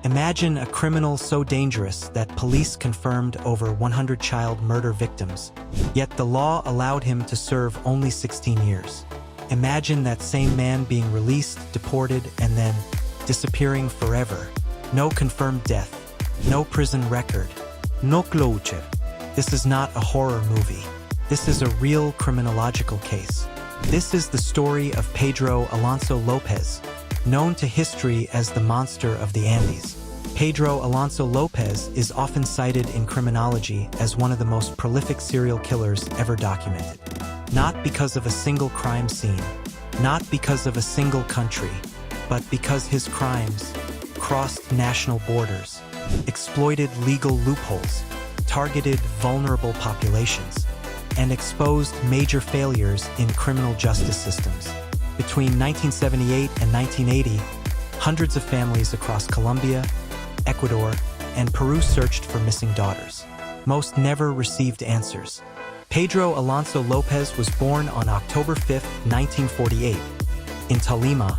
Imagine a criminal so dangerous that police confirmed over 100 child murder victims, yet the law allowed him to serve only 16 years. Imagine that same man being released, deported, and then disappearing forever. No confirmed death, no prison record, no closure. This is not a horror movie. This is a real criminological case. This is the story of Pedro Alonso Lopez, known to history as the monster of the Andes. Pedro Alonso Lopez is often cited in criminology as one of the most prolific serial killers ever documented. Not because of a single crime scene, not because of a single country, but because his crimes crossed national borders, exploited legal loopholes, targeted vulnerable populations, and exposed major failures in criminal justice systems. Between 1978 and 1980, hundreds of families across Colombia, Ecuador, and Peru searched for missing daughters. Most never received answers. Pedro Alonso Lopez was born on October 5, 1948, in Tolima,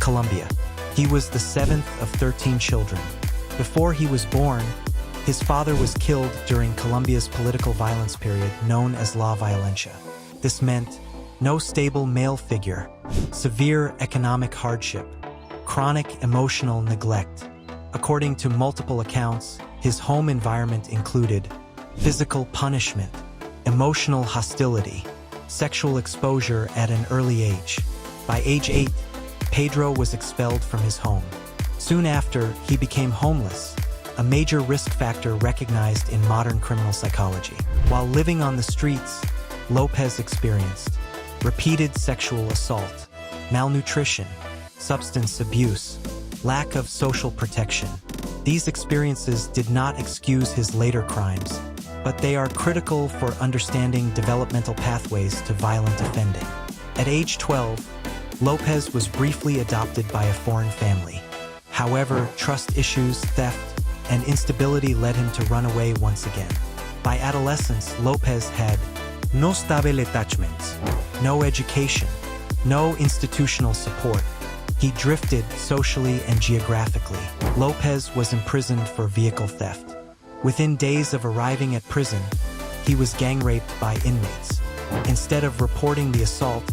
Colombia. He was the seventh of 13 children. Before he was born, his father was killed during Colombia's political violence period known as La Violencia. This meant no stable male figure, severe economic hardship, chronic emotional neglect. According to multiple accounts, his home environment included physical punishment, emotional hostility, sexual exposure at an early age. By age 8, Pedro was expelled from his home. Soon after, he became homeless, a major risk factor recognized in modern criminal psychology. While living on the streets, Lopez experienced repeated sexual assault, malnutrition, substance abuse, lack of social protection. These experiences did not excuse his later crimes, but they are critical for understanding developmental pathways to violent offending. At age 12, Lopez was briefly adopted by a foreign family. However, trust issues, theft, and instability led him to run away once again. By adolescence, Lopez had no stable attachments, no education, no institutional support. He drifted socially and geographically. Lopez was imprisoned for vehicle theft. Within days of arriving at prison, he was gang raped by inmates. Instead of reporting the assault,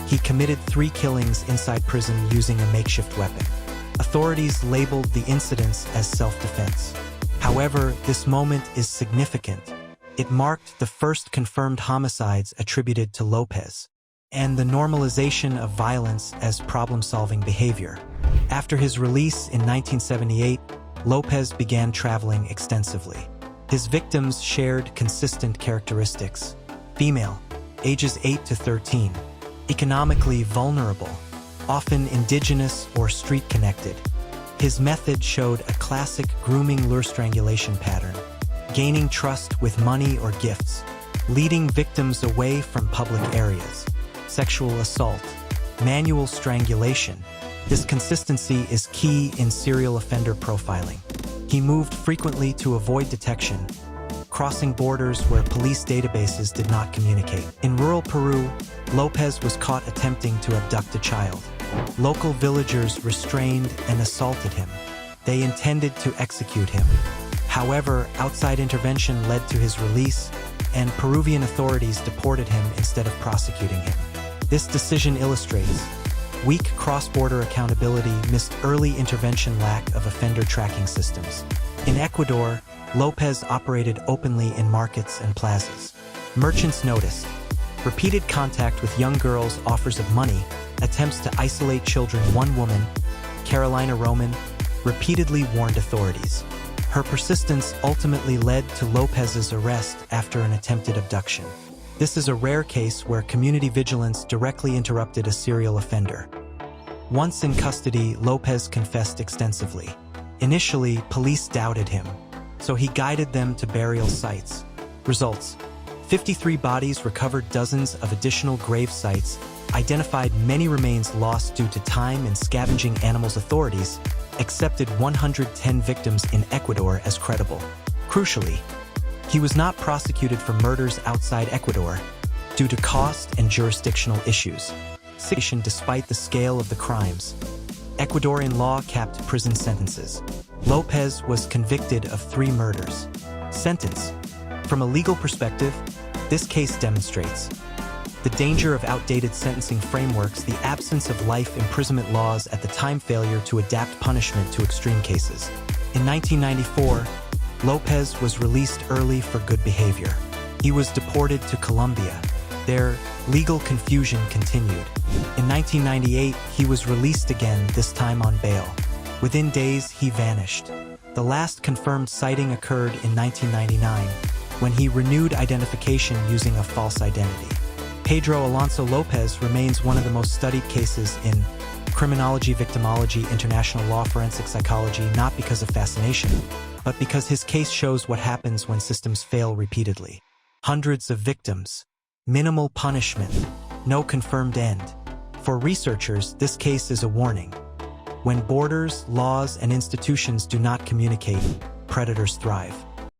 he committed 3 killings inside prison using a makeshift weapon. Authorities labeled the incidents as self-defense. However, this moment is significant. It marked the first confirmed homicides attributed to Lopez, and the normalization of violence as problem-solving behavior. After his release in 1978, Lopez began traveling extensively. His victims shared consistent characteristics: female, ages 8 to 13, economically vulnerable, often indigenous or street-connected. His method showed a classic grooming lure strangulation pattern, gaining trust with money or gifts, leading victims away from public areas. Sexual assault, manual strangulation. This consistency is key in serial offender profiling. He moved frequently to avoid detection, crossing borders where police databases did not communicate. In rural Peru, Lopez was caught attempting to abduct a child. Local villagers restrained and assaulted him. They intended to execute him. However, outside intervention led to his release, and Peruvian authorities deported him instead of prosecuting him. This decision illustrates weak cross-border accountability, missed early intervention, lack of offender tracking systems. In Ecuador, Lopez operated openly in markets and plazas. Merchants noticed repeated contact with young girls, offers of money, attempts to isolate children. One woman, Carolina Roman, repeatedly warned authorities. Her persistence ultimately led to Lopez's arrest after an attempted abduction. This is a rare case where community vigilance directly interrupted a serial offender. Once in custody, Lopez confessed extensively. Initially, police doubted him, so he guided them to burial sites. Results: 53 bodies recovered, dozens of additional grave sites identified, many remains lost due to time and scavenging animals. Authorities accepted 110 victims in Ecuador as credible. Crucially, he was not prosecuted for murders outside Ecuador due to cost and jurisdictional issues. Despite the scale of the crimes, Ecuadorian law capped prison sentences. Lopez was convicted of 3 murders. Sentence. From a legal perspective, this case demonstrates the danger of outdated sentencing frameworks, the absence of life imprisonment laws at the time, failure to adapt punishment to extreme cases. In 1994, Lopez was released early for good behavior. He was deported to Colombia. There, legal confusion continued. In 1998, he was released again, this time on bail. Within days, he vanished. The last confirmed sighting occurred in 1999, when he renewed identification using a false identity. Pedro Alonso Lopez remains one of the most studied cases in criminology, victimology, international law, forensic psychology, not because of fascination, but because his case shows what happens when systems fail repeatedly. Hundreds of victims, minimal punishment, no confirmed end. For researchers, this case is a warning. When borders, laws, and institutions do not communicate, predators thrive.